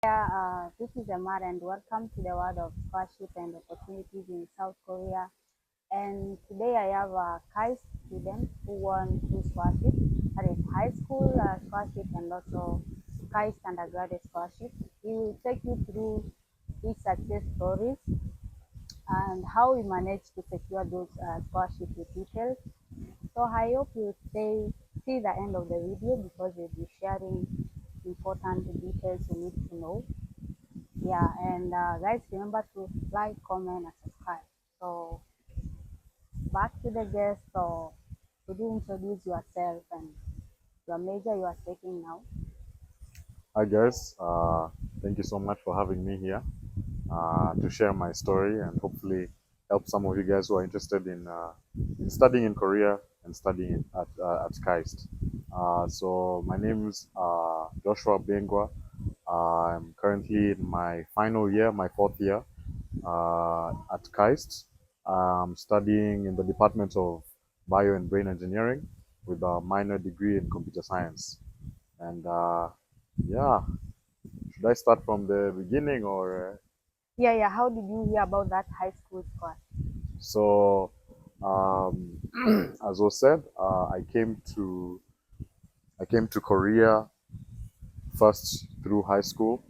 This is Amar and welcome to the world of scholarship and opportunities in South Korea. And today I have a KAIST student who won two scholarships, that is high school scholarship and also KAIST Undergraduate Scholarship. He will take you through his success stories and how he managed to secure those scholarship with details. So I hope you see the end of the video because we'll be sharing important details you need to know. Yeah, and guys, remember to like, comment, and subscribe. So back to the guest. So could you introduce yourself and your major you are taking now? Hi guys, thank you so much for having me here to share my story and hopefully help some of you guys who are interested in studying in Korea and studying at KAIST. So my name is Joshua Bengwa. I'm currently in my final year, my fourth year at KAIST. I'm studying in the Department of Bio and Brain Engineering with a minor degree in computer science. And yeah, should I start from the beginning or? Yeah. How did you hear about that high school score? So, as was said, I came to Korea first through high school.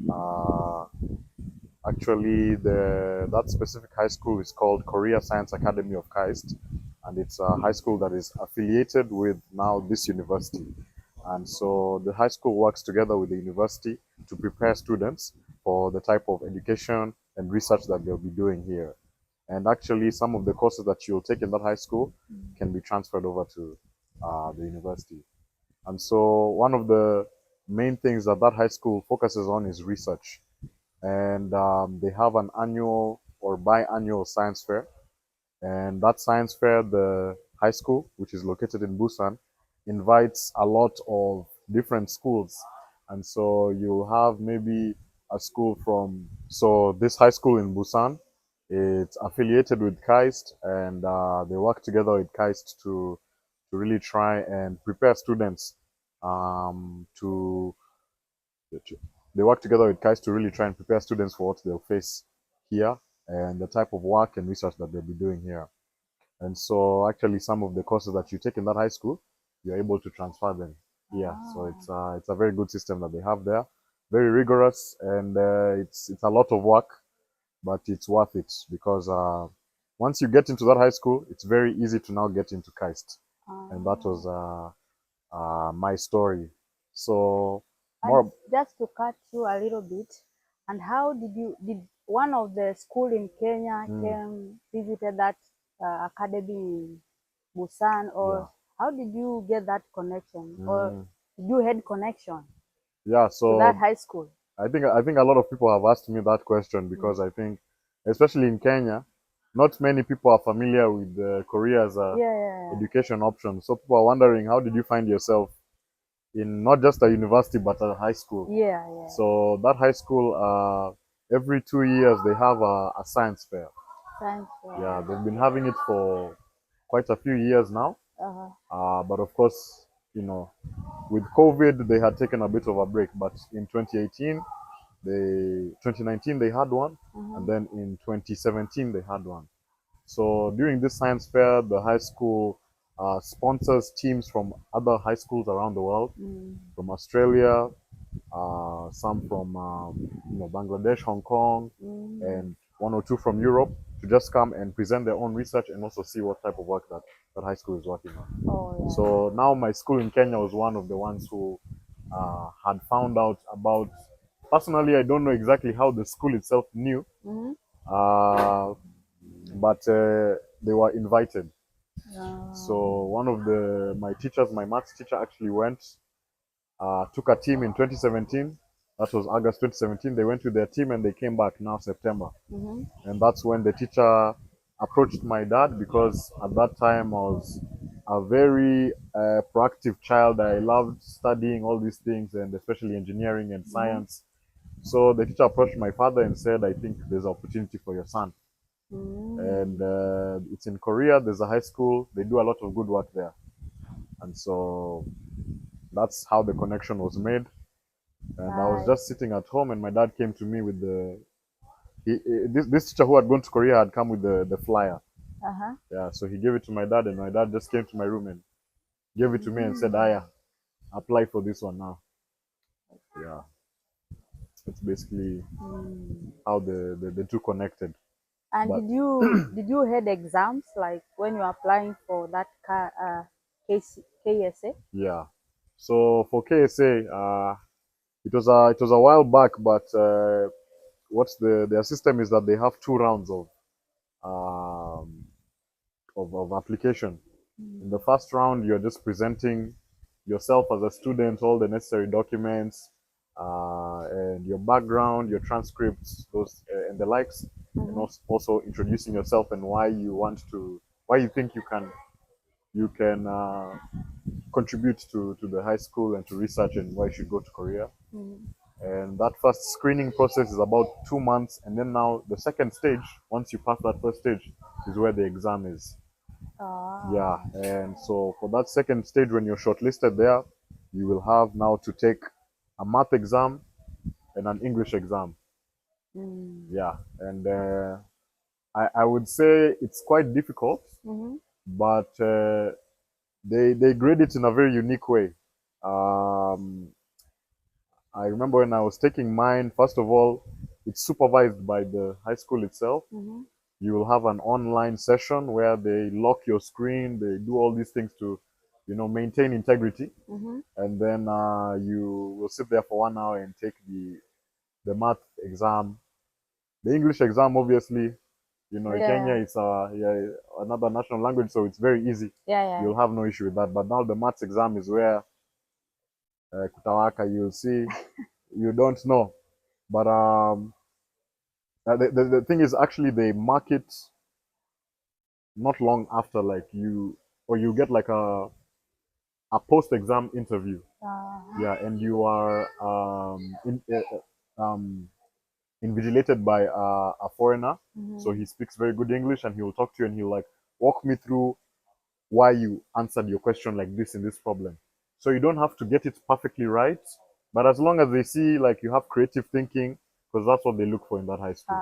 Actually, that specific high school is called Korea Science Academy of KAIST, and it's a high school that is affiliated with now this university. And so the high school works together with the university to prepare students for the type of education and research that they'll be doing here. And actually, some of the courses that you'll take in that high school can be transferred over to the university. And so one of the main things that that high school focuses on is research. And they have an annual or biannual science fair. And that science fair, the high school, which is located in Busan, invites a lot of different schools. And so you have maybe a school from, so this high school in Busan, it's affiliated with KAIST, and they work together with KAIST to really try and prepare students they work together with KAIST to really try and prepare students for what they'll face here and the type of work and research that they'll be doing here. And so actually some of the courses that you take in that high school, you're able to transfer them here. So it's a very good system that they have there. Very rigorous, and it's a lot of work, but it's worth it because once you get into that high school, it's very easy to now get into KAIST. And that was my story. So And more. just to cut you a little bit, and how did one of the school in Kenya Mm, came visited that academy in Busan, yeah. or how did you get that connection, or Mm, did you had connection yeah. to that So high school? I think a lot of people have asked me that question because I think, especially in Kenya, not many people are familiar with Korea as a Yeah. education option. So people are wondering, how did you find yourself in not just a university but a high school? Yeah. So that high school, every 2 years they have a science fair. Thanks. Yeah, they've been having it for quite a few years now. Uh, But of course, you know, with COVID, they had taken a bit of a break. But in 2018, 2019 they had one, and then in 2017 they had one. So during this science fair, the high school sponsors teams from other high schools around the world, from Australia, some from Bangladesh, Hong Kong, and one or two from Europe to just come and present their own research and also see what type of work that high school is working on. oh So now my school in Kenya was one of the ones who had found out about. Personally, I don't know exactly how the school itself knew, yeah. uh, but they were invited. Uh, So one of my teachers, my maths teacher, actually went, took a team in 2017. That was August 2017. They went with their team and they came back now September. And that's when the teacher approached my dad because at that time I was a very proactive child. I loved studying all these things and especially engineering and science. So the teacher approached my father and said, I think there's an opportunity for your son. And it's in Korea. There's a high school. They do a lot of good work there. And so that's how the connection was made. And I was Right. just sitting at home, and my dad came to me with this teacher who had gone to Korea had come with the flyer. Uh-huh. Yeah, so he gave it to my dad, and my dad just came to my room and gave it to me and said, "Aya, apply for this one now." Yeah, it's basically Mm. how the two connected. And But did you had exams like when you're applying for that KSA? yeah, so for KSA, it was a while back, but what's their system is that they have two rounds um, of application. In the Mm. first round, you're just presenting yourself as a student, all the necessary documents, and your background, your transcripts, those and the likes, and Mm-hmm. also introducing yourself and why you think you can contribute to the high school and to research and why you should go to Korea. Mm. And that first screening process is about 2 months, and then now the second stage, once you pass that first stage, is where the exam is. Yeah, Ah. and so for that second stage, when you're shortlisted there, you will have now to take a math exam and an English exam. Mm. Yeah, and I would say it's quite difficult, Mm-hmm. but they grade it in a very unique way. Um, I remember when I was taking mine, first of all, it's supervised by the high school itself. Mm-hmm. You will have an online session where they lock your screen, they do all these things to, maintain integrity. Mm-hmm. And then you will sit there for 1 hour and take the math exam. The English exam, obviously, in Kenya, Yeah. it's yeah, another national language, so it's very easy. Yeah. Yeah. You'll have no issue with that. But now the maths exam is where kutawaka, you'll see, you don't know. But the thing is, actually, they mark it not long after, like or you get like a post exam interview. Uh-huh. Yeah, and you are invigilated by a foreigner. So Mm-hmm. he speaks very good English, and he will talk to you, and he'll like walk me through why you answered your question like this in this problem. So you don't have to get it perfectly right, but as long as they see like you have creative thinking, because that's what they look for in that high school.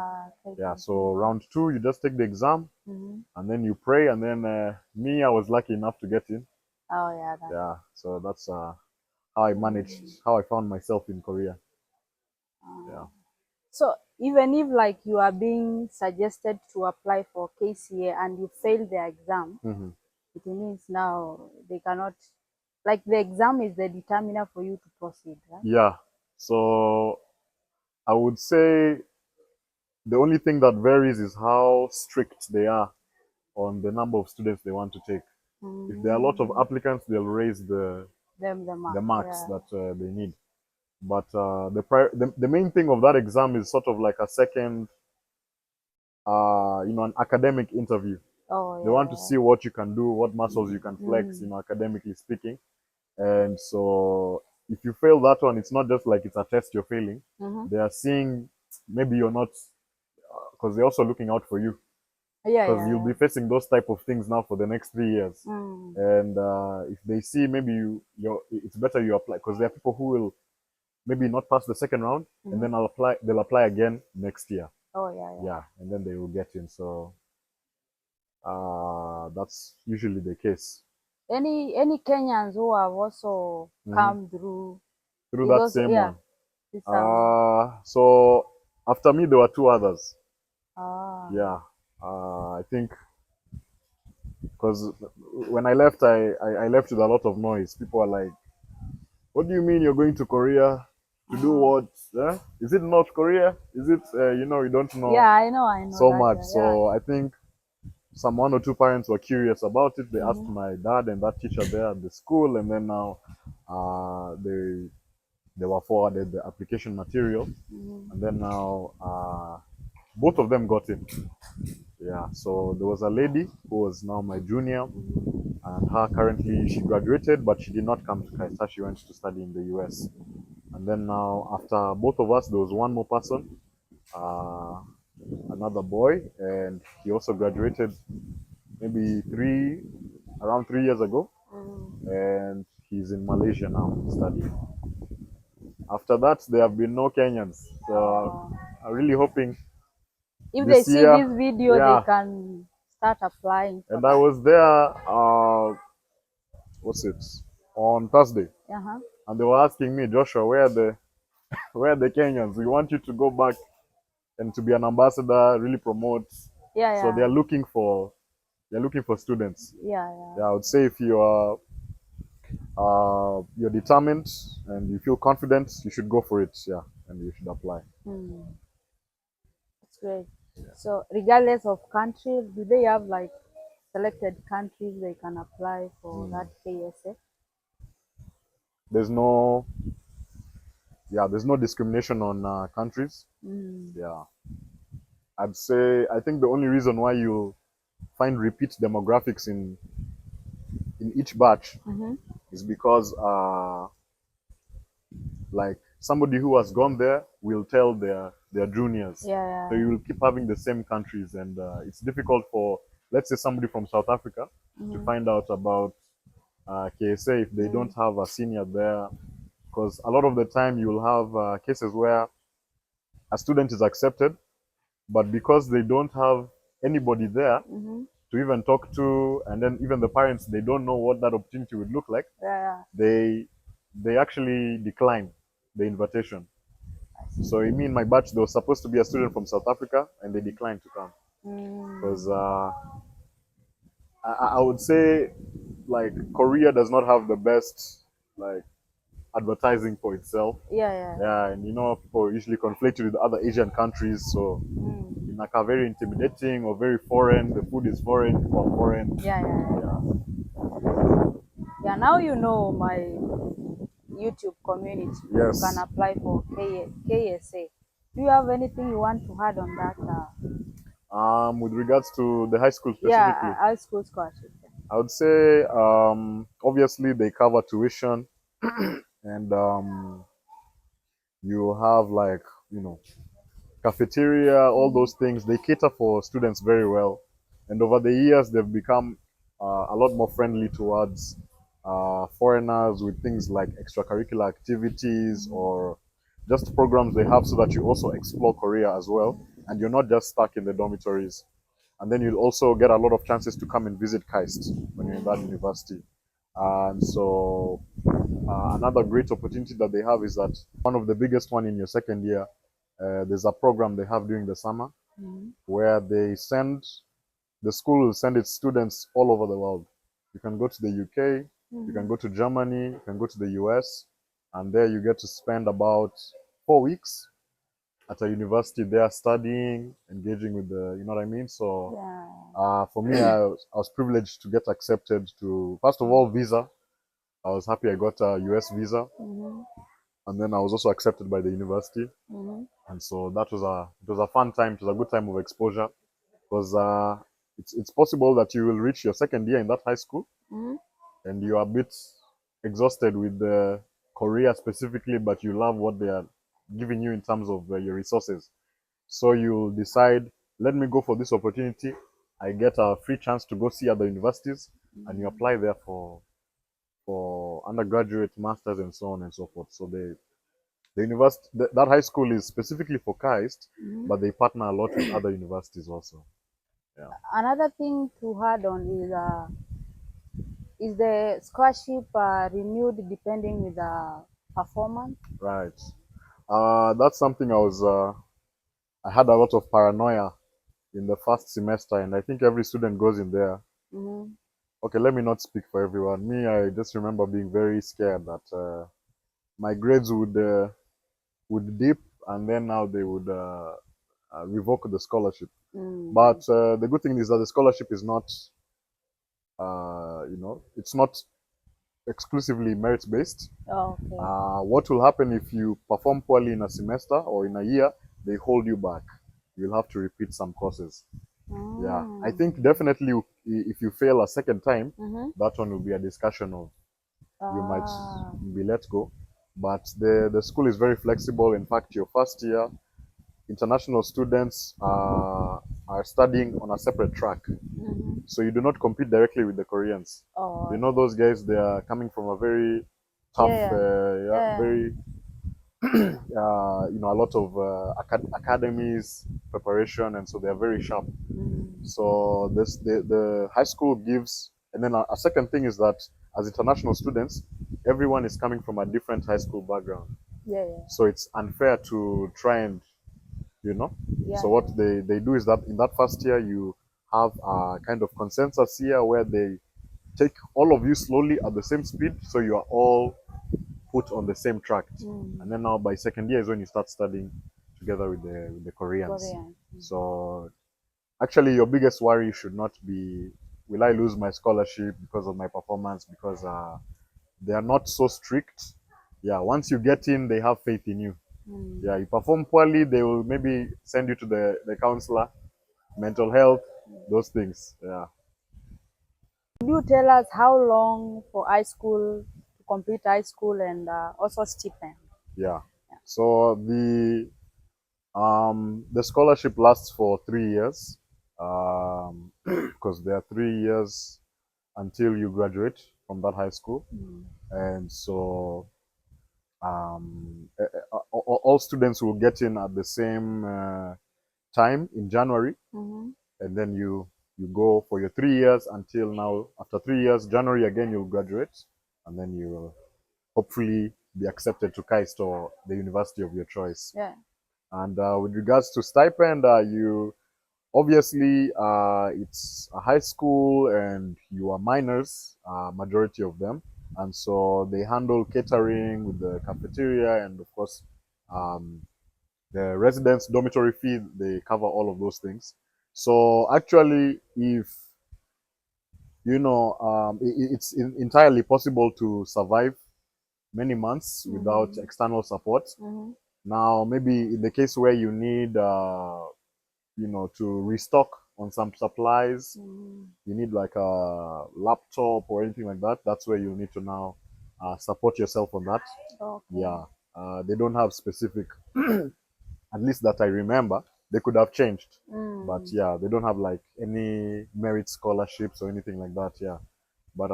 Yeah. So Taking. round two, you just take the exam, Mm-hmm. and then you pray, and then me, I was lucky enough to get in. Oh yeah, that. Yeah. So that's how I managed, Mm. how I found myself in Korea. Uh, Yeah. so even if like you are being suggested to apply for KCA and you fail the exam, Hmm. it means now they cannot, like the exam is the determiner for you to proceed, right? Yeah. So I would say the only thing that varies is how strict they are on the number of students they want to take. If there are a lot of Mm. applicants, they'll raise Them the the mark, marks yeah. that they need. But the main thing of that exam is sort of like a second, an academic interview. Oh They want to see yeah. what you can do, what muscles you can flex, Mm. academically speaking. And so if you fail that one, it's not just like it's a test you're failing. Mm-hmm. They are seeing maybe you're not, because they're also looking out for you, Yeah, because yeah, you'll yeah. be facing those type of things now for the next 3 years. Mm. And if they see maybe it's better you apply, because there are people who will maybe not pass the second round, and Mm-hmm. then they'll apply again next year. Oh yeah, yeah. Yeah, and then they will get in. So that's usually the case. Any Kenyans who have also Hmm. come through Through is that also, same yeah, one. this So after me, there were two others. ah. Yeah, I think because when I left, I left with a lot of noise. People are like, "What do you mean you're going to Korea to do Uh-huh. what? Is it North Korea? Is it you don't know Yeah, I know so that. much." Yeah. So I think some one or two parents were curious about it. They asked Mm-hmm. my dad and that teacher there at the school, and then now they were forwarded the application material, Mm-hmm. and then now both of them got in. Yeah, so there was a lady who was now my junior, and her currently she graduated, but she did not come to KAIST. She went to study in the US. And then now after both of us, there was one more person, uh, another boy, and he also graduated maybe around 3 years ago, Mm-hmm. and he's in Malaysia now studying. After that, there have been no Kenyans. So Oh. I'm really hoping If they this see year, this video, they yeah. can start applying for And I that. was there, what's it, on Thursday, Uh-huh. and they were asking me, Joshua, where are the Kenyans? We want you to go back and to be an ambassador, really promote. Yeah, So yeah, they're looking for students. yeah, yeah. Yeah, I would say if you are you're determined and you feel confident, you should go for it. Yeah, and you should apply. Hmm. That's great. So regardless of country, do they have like selected countries they can apply for that KSA? There's no there's no discrimination on countries. Mm. Yeah, I think the only reason why you find repeat demographics in each batch Mm-hmm. is because like somebody who has gone there will tell their juniors. Yeah, So yeah. you will keep having the same countries, and it's difficult for, let's say, somebody from South Africa to Mm-hmm. find out about KSA if they Mm. don't have a senior there, because a lot of the time you will have cases where a student is accepted, but because they don't have anybody there Mm-hmm. to even talk to, and then even the parents, they don't know what that opportunity would look like, Yeah, yeah. they actually decline the invitation. I see. So in me in my batch, there was supposed to be a student from South Africa, and they declined to come because Mm. I would say like Korea does not have the best like advertising for itself. Yeah, yeah. Yeah, and people usually conflate it with other Asian countries, so Mm. in like a very intimidating or very foreign. The food is foreign, people are foreign. Yeah, yeah, Yeah. yeah. Now you know my YouTube community. You can Yes. apply for KSA. Do you have anything you want to add on that? With regards to the high school Yeah, specifically, high school scholarship. I would say obviously they cover tuition and you have like you know cafeteria, all Mm-hmm. those things. They cater for students very well, and over the years they've become a lot more friendly towards foreigners with things like extracurricular activities or just programs they have so that you also explore Korea as well, and you're not just stuck in the dormitories. And then you'll also get a lot of chances to come and visit KAIST when you're in that university. And so another great opportunity that they have is that one of the biggest one in your second year, there's a program they have during the summer Mm-hmm. where the school will send its students all over the world. You can go to the UK, you can Mm-hmm. go to Germany, you can go to the US, and there you get to spend about 4 weeks at a university there studying, engaging with you know what I mean? So Yeah. for me, I was privileged to get accepted to, first of all, visa. I was happy I got a US visa, Mm-hmm. and then I was also accepted by the university. Mm-hmm. And so it was a fun time. It was a good time of exposure because it's possible that you will reach your second year in that high school Mm-hmm. and you are a bit exhausted with the Korea specifically, but you love what they are giving you in terms of your resources. So you'll decide, let me go for this opportunity. I get a free chance to go see other universities, and you apply there for undergraduate, masters, and so on and so forth. So the university, that high school is specifically for KAIST, Mm-hmm. but they partner a lot with other universities also. Yeah, Another thing to add on is the scholarship renewed depending with the performance? right. That's something I had a lot of paranoia in the first semester, and I think every student goes in there. Mm-hmm. Okay, let me not speak for everyone. Me, I just remember being very scared that my grades would dip, and then now they would revoke the scholarship. Mm. But the good thing is that the scholarship is not, it's not exclusively merit based. Okay. What will happen if you perform poorly in a semester or in a year? They hold you back. You'll have to repeat some courses. Yeah, I think Mm. definitely if you fail a second time, Mm-hmm. that one will be a discussion of you might Ah. be let go. But the school is very flexible. In fact, your first year, international students are studying on a separate track. Mm-hmm. So you do not compete directly with the Koreans. Oh, You know okay. those guys, they are coming from a very tough, Yeah, yeah, yeah. very a lot of academies preparation, and so they are very sharp. So the high school gives, and then a second thing is that as international students, everyone is coming from a different high school background. Yeah, yeah. So it's unfair to try and, you know. Yeah. So what they do is that in that first year you have a kind of consensus year where they take all of you slowly at the same speed, so you are all put on the same track. And then now by second year is when you start studying together with the Koreans. Korean. So actually your biggest worry should not be, will I lose my scholarship because of my performance, because they are not so strict. Yeah, once you get in, they have faith in you. Yeah, you perform poorly, they will maybe send you to the counselor, mental health, those things. Yeah. Could you tell us how long for high school, to complete high school, and also stipend? Yeah. So the scholarship lasts for 3 years, because there are 3 years until you graduate from that high school, and so all students will get in at the same time in January, and then you go for your 3 years until now. After 3 years, January again, you'll graduate, and then you will hopefully be accepted to KAIST or the university of your choice. Yeah. And with regards to stipend, you obviously it's a high school and you are minors, majority of them, and so they handle catering with the cafeteria, and of course um, the residence dormitory fee, they cover all of those things. So actually, if it's entirely possible to survive many months without external support. Now, maybe in the case where you need, to restock on some supplies, you need like a laptop or anything like that. That's where you need to now support yourself on that. Okay. Yeah, they don't have specific, at least that I remember. They could have changed, but yeah, they don't have like any merit scholarships or anything like that. Yeah, but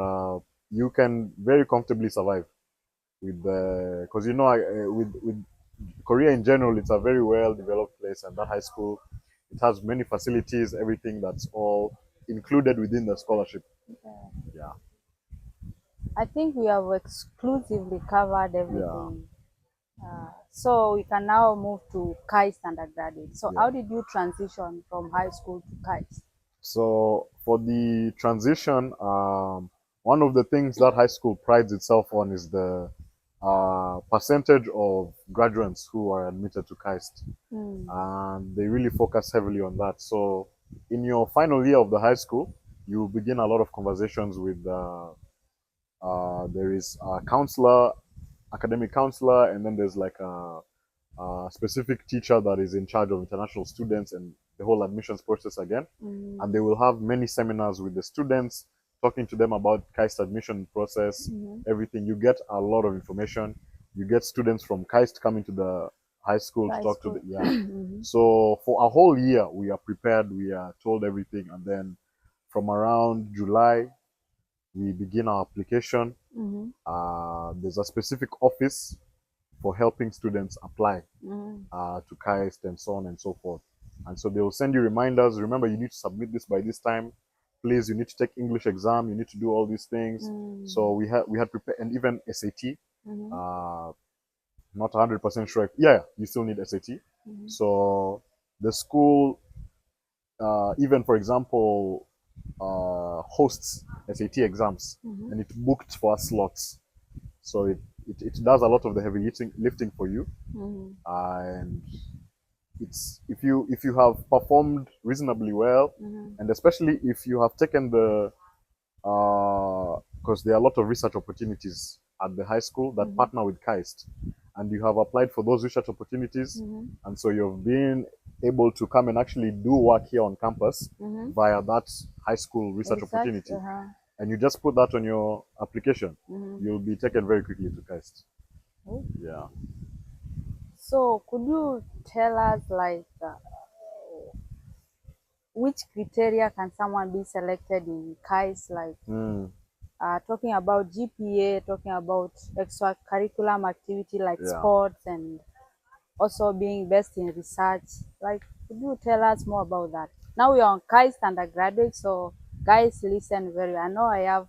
you can very comfortably survive with the, because with Korea in general, it's a very well developed place, and that high school, it has many facilities, everything that's all included within the scholarship. Yeah. I think we have exclusively covered everything. So we can now move to KAIST undergraduate. So how did you transition from high school to KAIST? So for the transition, one of the things that high school prides itself on is the percentage of graduates who are admitted to KAIST. And they really focus heavily on that. So in your final year of the high school, you begin a lot of conversations with, there is a counselor, academic counselor, and then there's like a specific teacher that is in charge of international students and the whole admissions process again. And they will have many seminars with the students, talking to them about KAIST admission process, everything. You get a lot of information. You get students from KAIST coming to the high school to talk to the, So for a whole year, we are prepared, we are told everything, and then from around July, we begin our application. There's a specific office for helping students apply to KAIST and so on and so forth. And so they will send you reminders. Remember, you need to submit this by this time. Please, you need to take English exam. You need to do all these things. So we had prepared, and even SAT. Not 100% sure. Yeah, you still need SAT. So the school, even for example, hosts SAT exams, and it booked for slots. So it does a lot of the heavy lifting for you, and it's if you have performed reasonably well, and especially if you have taken the because there are a lot of research opportunities at the high school that partner with KAIST, and you have applied for those research opportunities, and so you've been able to come and actually do work here on campus via that high school research opportunity, and you just put that on your application, you'll be taken very quickly to KAIST. Yeah. So could you tell us like which criteria can someone be selected in KAIST? Like talking about GPA, talking about extracurricular activity like Yeah. sports and also being best in research. Like, could you tell us more about that? Now we are on KAIST Undergraduate, so guys, listen very well. I know I have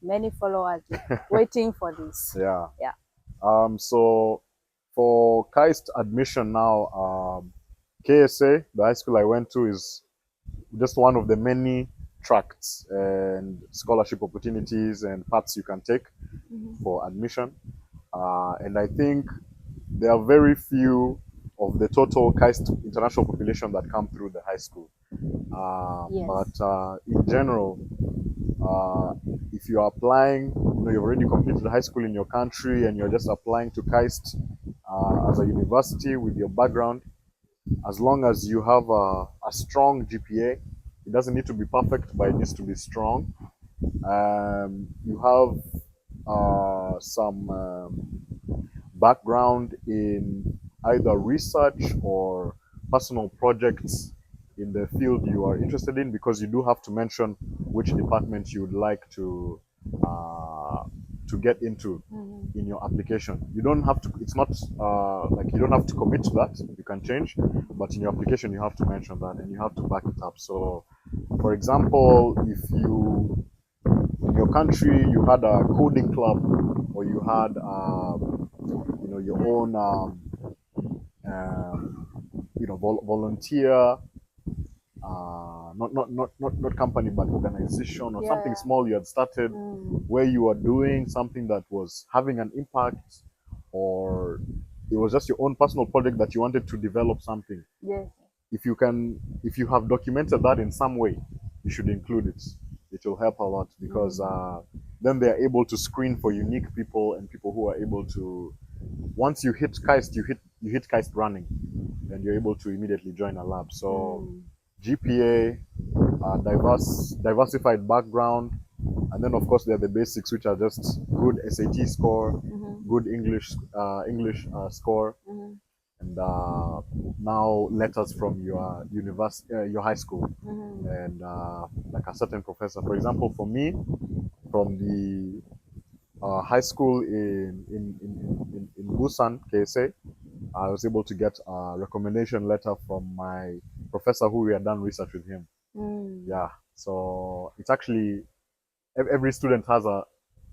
many followers waiting for this. Yeah. Yeah. So for KAIST admission now, KSA, the high school I went to, is just one of the many tracts and scholarship opportunities and paths you can take for admission. And I think there are very few of the total KAIST international population that come through the high school. Yes. But in general, uh, if you are applying, you've already completed high school in your country and you're just applying to KAIST as a university with your background, as long as you have a strong GPA, it doesn't need to be perfect, but it needs to be strong. You have some background in either research or personal projects in the field you are interested in, because you do have to mention which department you would like to get into in your application. You don't have to. It's not like you don't have to commit to that. You can change, but in your application you have to mention that and you have to back it up. So, for example, if you in your country you had a coding club or you had your own volunteer, not company but organization or something Yeah. small you had started, where you are doing something that was having an impact, or it was just your own personal project that you wanted to develop something. Yes. If you have documented that in some way, you should include it. It will help a lot, because then they are able to screen for unique people and people who are able to, once you hit KAIST, you hit KAIST running, and you're able to immediately join a lab. So GPA, diversified background, and then of course there are the basics, which are just good SAT score, good English score, and now letters from your your high school, and like a certain professor. For example, for me, from the high school in Busan, KSA, I was able to get a recommendation letter from my professor who we had done research with him. Yeah, so it's actually every student has a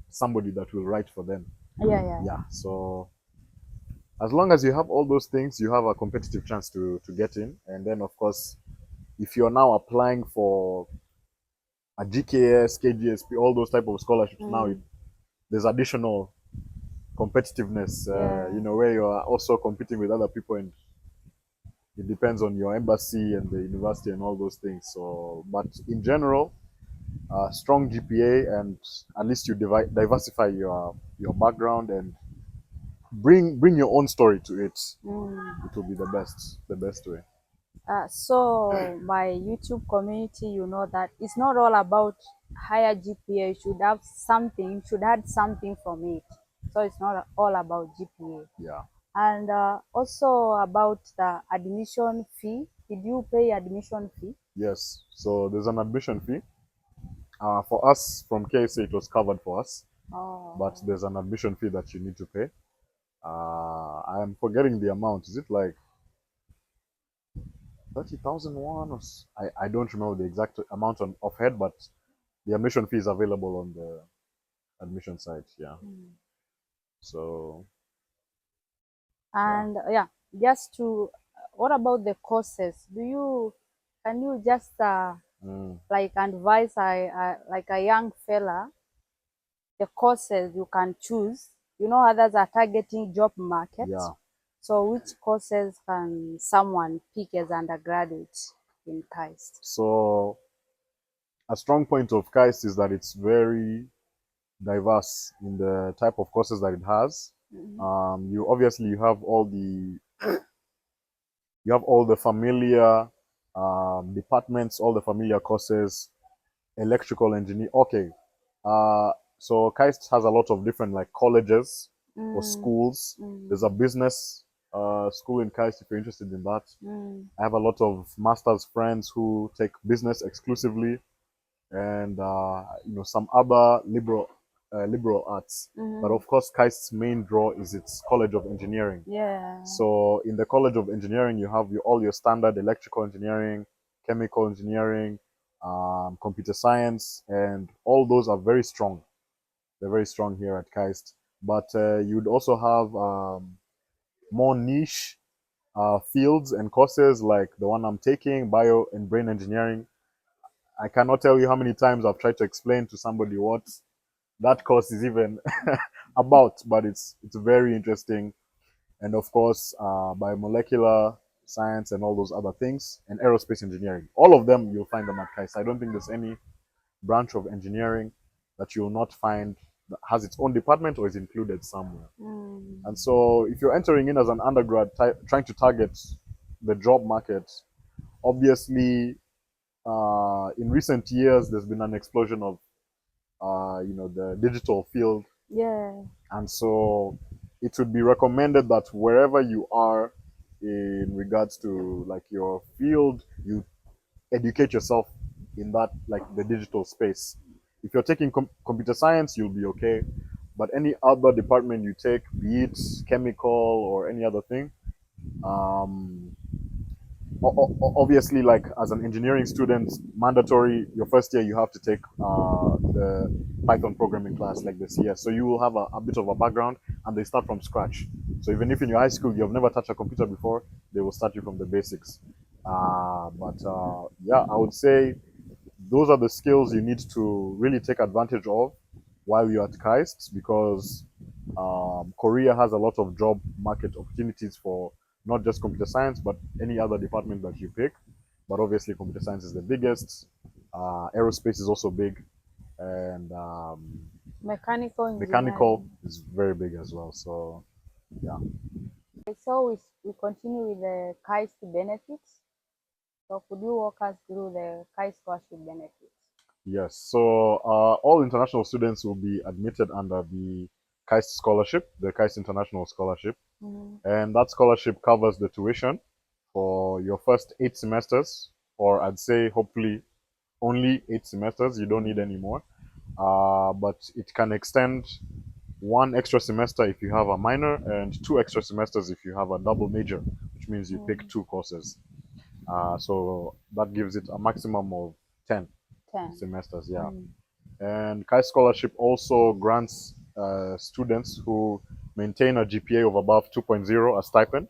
somebody that will write for them. Yeah. Yeah, so as long as you have all those things, you have a competitive chance to get in. And then, of course, if you're now applying for a GKS, KGSP, all those type of scholarships, now there's additional competitiveness, where you are also competing with other people, and it depends on your embassy and the university and all those things. So, but in general, strong GPA, and at least you diversify your background and bring your own story to it. It will be the best way. So my YouTube community, you know that it's not all about higher GPA. You should have something, you should add something from it. So it's not all about GPA. Yeah. And also about the admission fee. Did you pay admission fee? Yes. So there's an admission fee. For us from KSA, it was covered for us, but Oh, there's an admission fee that you need to pay. I am forgetting the amount. Is it like 30,000 won? I don't remember the exact amount on offhand, but the admission fee is available on the admission site. Yeah. So yeah. and yeah, just to what about the courses? Can you just Mm, like advise like a young fella the courses you can choose? You know, others are targeting job market. yeah. So which courses can someone pick as undergraduate in KAIST? So a strong point of KAIST is that it's very diverse in the type of courses that it has. You obviously you have all the familiar departments, all the familiar courses, electrical engineer. Okay, so KAIST has a lot of different like colleges or schools. There's a business school in KAIST if you're interested in that. I have a lot of master's friends who take business exclusively. and some other liberal arts. But of course, KAIST's main draw is its College of Engineering. Yeah. So in the College of Engineering, you have all your standard electrical engineering, chemical engineering, computer science, and all those are very strong. They're very strong here at KAIST. But you'd also have more niche fields and courses like the one I'm taking, bio and brain engineering. I cannot tell you how many times I've tried to explain to somebody what that course is even about, but it's very interesting. And of course, biomolecular science and all those other things, and aerospace engineering. All of them, you'll find them at KAIST. I don't think there's any branch of engineering that you'll not find that has its own department or is included somewhere. And so if you're entering in as an undergrad trying to target the job market, obviously in recent years there's been an explosion of the digital field. Yeah. And so it would be recommended that wherever you are in regards to like your field, you educate yourself in that, like the digital space. If you're taking computer science, you'll be okay. But any other department you take, be it chemical or any other thing, um, obviously, like as an engineering student, mandatory your first year you have to take the Python programming class, like the CS. So you will have a bit of a background, and they start from scratch. So even if in your high school you have never touched a computer before, they will start you from the basics. But yeah, I would say those are the skills you need to really take advantage of while you're at KAIST, because Korea has a lot of job market opportunities for not just computer science, but any other department that you pick. But obviously, computer science is the biggest. Aerospace is also big, and Mechanical engineering. mechanical is very big as well. So, yeah. So we continue with the KAIST benefits. So could you walk us through the KAIST scholarship benefits? Yes. So all international students will be admitted under the KAIST scholarship, the KAIST International Scholarship. And that scholarship covers the tuition for your first 8 semesters, or I'd say hopefully only 8 semesters. You don't need any more. But it can extend 1 extra semester if you have a minor, and 2 extra semesters if you have a double major, which means you pick 2 courses. So that gives it a maximum of 10 semesters. Yeah. And KAIST scholarship also grants students who maintain a GPA of above 2.0 a stipend,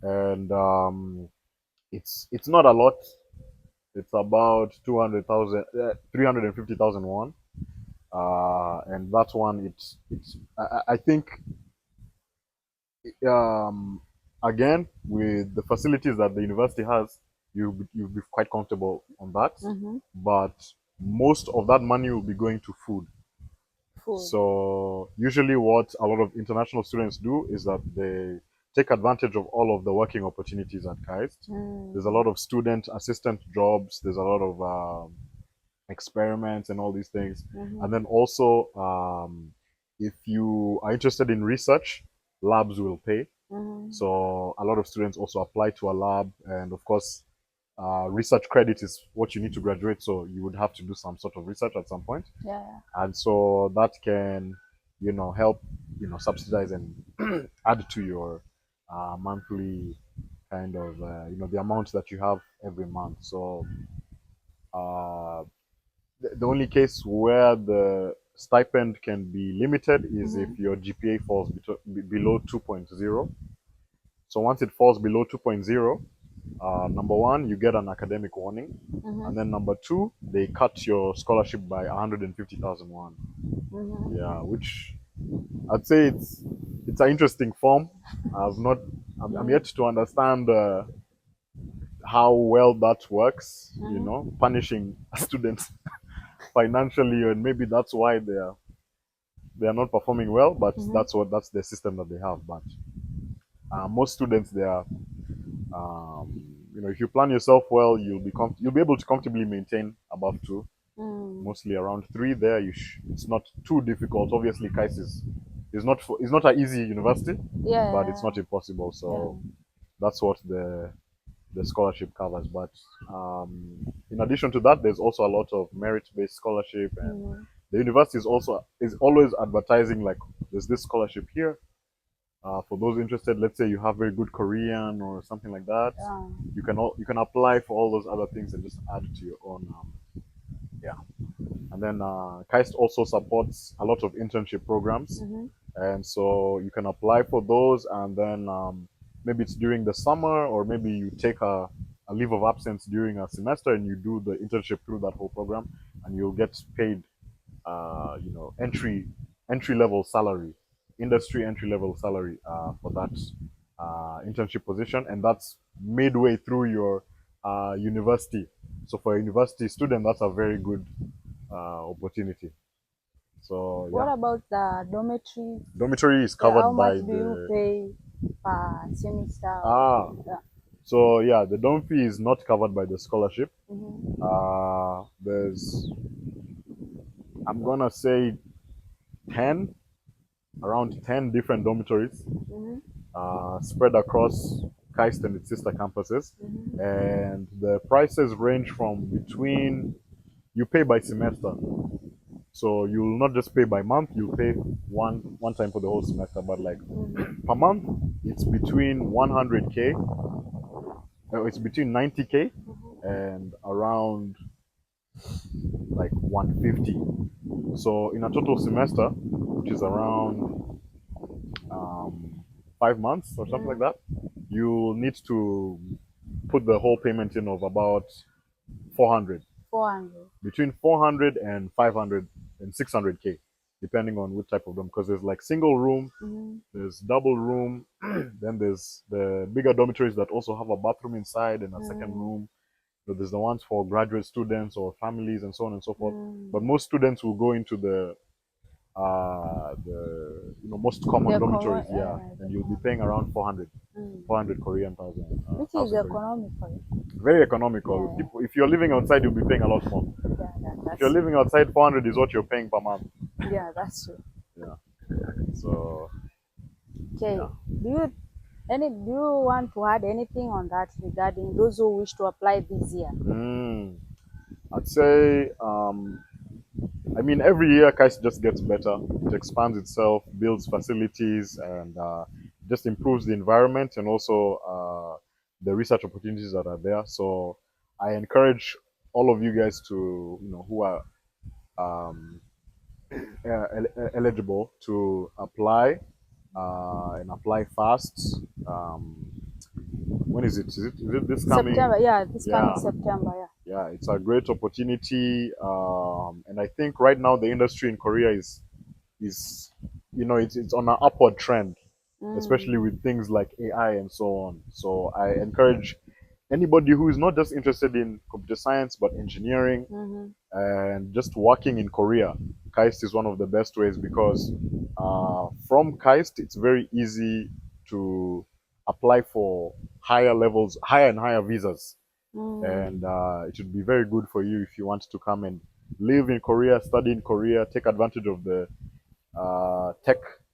and it's not a lot. It's about 200,000, 350,000 won, and that one I think again with the facilities that the university has, you'll be quite comfortable on that. But most of that money will be going to food. So usually what a lot of international students do is that they take advantage of all of the working opportunities at KAIST. There's a lot of student assistant jobs. There's a lot of experiments and all these things. And then also, if you are interested in research, labs will pay. So a lot of students also apply to a lab, and of course, research credit is what you need to graduate, so you would have to do some sort of research at some point. Yeah. And so that can, help, subsidize and add to your monthly kind of, the amount that you have every month. So the only case where the stipend can be limited is if your GPA falls below 2.0. So once it falls below 2.0, number one, you get an academic warning. And then number two, they cut your scholarship by 150,000 won. Yeah, which I'd say it's an interesting form. I'm yet to understand how well that works, punishing students financially, and maybe that's why they are not performing well, but that's the system that they have. But most students, they are if you plan yourself well, you'll be able to comfortably maintain above 2, mostly around 3. There, it's not too difficult. Obviously, KAIST is not an easy university, but it's not impossible. So that's what the the scholarship covers. But in addition to that, there's also a lot of merit-based scholarship, and Mm-hmm. the university is always advertising like there's this scholarship here. For those interested, let's say you have very good Korean or something like that, you can apply for all those other things and just add it to your own. Yeah, and then KAIST also supports a lot of internship programs, Mm-hmm. and so you can apply for those, and then maybe it's during the summer, or maybe you take a leave of absence during a semester and you do the internship through that whole program, and you'll get paid entry level salary, industry entry level salary for that internship position, and that's midway through your university. So for a university student, that's a very good opportunity. So What yeah, about the dormitories? dormitory is Yeah, how covered much by do you the pay per semester? ah. Yeah. So yeah, the dorm fee is not covered by the scholarship. Mm-hmm. There's I'm gonna say 10, around 10 different dormitories Mm-hmm. spread across KAIST and its sister campuses. Mm-hmm. And the prices range from between, you pay by semester. So you'll not just pay by month, you'll pay one time for the whole semester. But like per month, it's between 100K, it's between 90K and around like 150. So in a total semester, which is around 5 months or something like Mm-hmm. that, you need to put the whole payment in of about 400, 400. between 400 and 500 and 600K, depending on which type of room. Because there's like single room, Mm-hmm. there's double room, then there's the bigger dormitories that also have a bathroom inside and a second Mm-hmm. room. So there's the ones for graduate students or families and so on and so forth. But Mm-hmm. most students will go into most common The dormitories, common, yeah, the and you'll be common. paying around 400, Mm. 400 Korean Which is thousand Korean. economical. Very economical. Yeah, People, if you're living outside, you'll be paying a lot more. yeah, If you're that's true. living outside, 400 is what you're paying per month. Yeah, that's true. Yeah. So Okay. yeah. Do you want to add anything on that regarding those who wish to apply this year? Mm, I'd say I mean, every year KAIST just gets better. It expands itself, builds facilities, and just improves the environment and also the research opportunities that are there. So I encourage all of you guys to, who are um, eligible to apply and apply fast. When is it? Is it this coming? September, yeah, this coming Yeah, September, yeah. yeah, it's a great opportunity, and I think right now the industry in Korea is it's on an upward trend, especially Mm, with things like AI and so on. So I encourage anybody who is not just interested in computer science but engineering mm-hmm. and just working in Korea. KAIST is one of the best ways because from KAIST it's very easy to apply for higher and higher visas, and Mm, it would be very good for you if you want to come and live in Korea, study in Korea, take advantage of the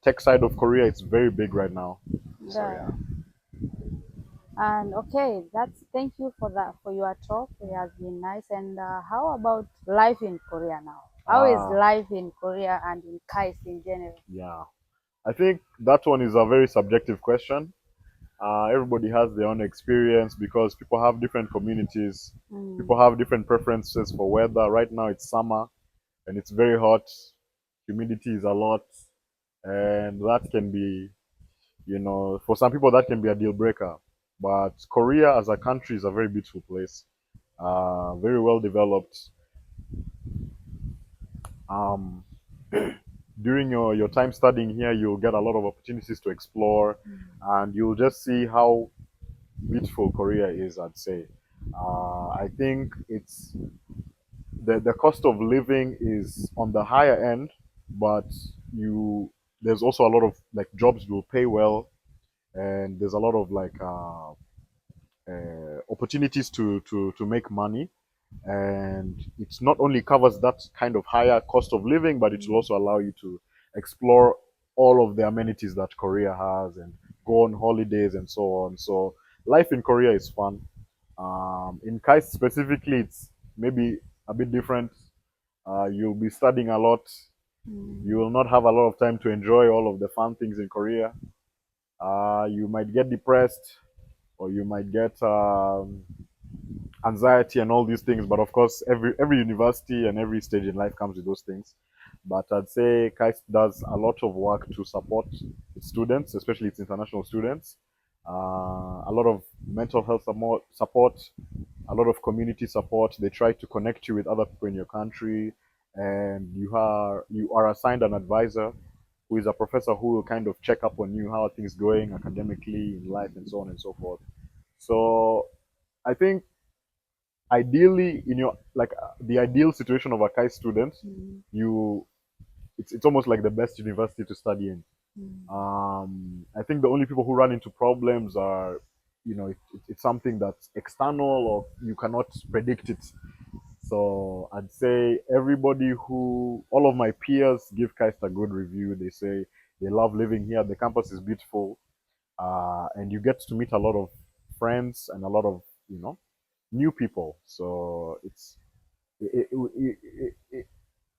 tech side of Korea. It's very big right now. So yeah, yeah. yeah. And okay, that's thank you for that for your talk. It has been nice. And how about life in Korea now? How is Uh, life in Korea and in KAIST in general? yeah. I think that one is a very subjective question. Everybody has their own experience because people have different communities. People Mm, have different preferences for weather. Right now it's summer and it's very hot. Humidity is a lot, and that can be, for some people that can be a deal breaker. But Korea as a country is a very beautiful place, very well developed. Um, During your time studying here, you'll get a lot of opportunities to explore, and you'll just see how beautiful Korea is, I'd say. I think it's the cost of living is on the higher end, but you there's also a lot of like jobs will pay well, and there's a lot of like opportunities to make money, and it's not only covers that kind of higher cost of living, but it will also allow you to explore all of the amenities that Korea has and go on holidays and so on. So life in Korea is fun. In KAIST specifically, it's maybe a bit different. You'll be studying a lot. You will not have a lot of time to enjoy all of the fun things in Korea. You might get depressed, or you might get anxiety and all these things. But of course, every university and every stage in life comes with those things. But I'd say KAIST does a lot of work to support its students, especially its international students. A lot of mental health support, a lot of community support. They try to connect you with other people in your country, and you are assigned an advisor who is a professor who will kind of check up on you, how are things going academically in life, and so on and so forth. So I think ideally, in your the ideal situation of a KAIST student, you it's almost like the best university to study in. I think the only people who run into problems are, it's something that's external or you cannot predict it. So I'd say all of my peers give KAIST a good review. They say they love living here. The campus is beautiful, and you get to meet a lot of friends and a lot of new people. So it,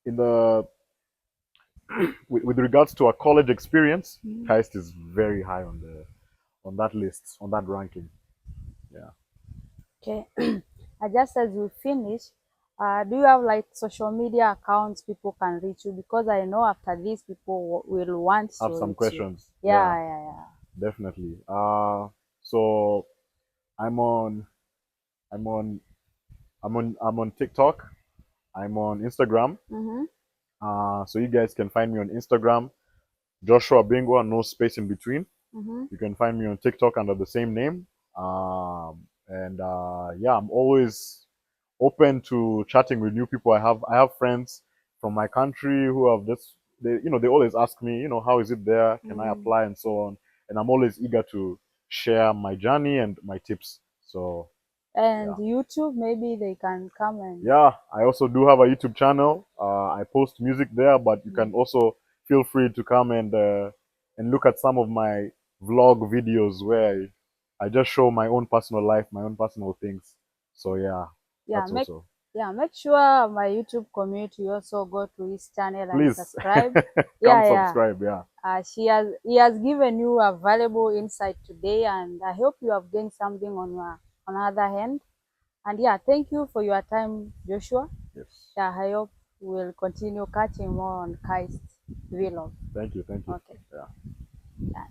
in the with regards to a college experience, KAIST is very high on that list, on that ranking. Yeah. Okay. Just as we finish, do you have like social media accounts people can reach you? Because I know after this, people will want to Have some reach you. questions. Yeah, Yeah, yeah, yeah. definitely. So I'm on, I'm on, I'm on TikTok. I'm on Instagram. Mm-hmm. So you guys can find me on Instagram, Joshua Bingwa, no space in between. Mm-hmm. You can find me on TikTok under the same name. And yeah, I'm always open to chatting with new people. I have friends from my country who have this. They always ask me, how is it there? Can I Mm. apply and so on? And I'm always eager to share my journey and my tips. So And yeah. YouTube, maybe they can come and. Yeah, I also do have a YouTube channel. I post music there, but you can Mm. also feel free to come and look at some of my vlog videos where I just show my own personal life, my own personal things. So yeah, Yeah, that's also. make sure my YouTube community also go to his channel and Please subscribe. come Yeah, yeah. subscribe. Yeah, He has given you a valuable insight today, and I hope you have gained something on other hand. And yeah, thank you for your time, Joshua. yes. Yeah, I hope we'll continue catching more on KAIST Vlog. Thank you. Okay. Yeah. Yeah.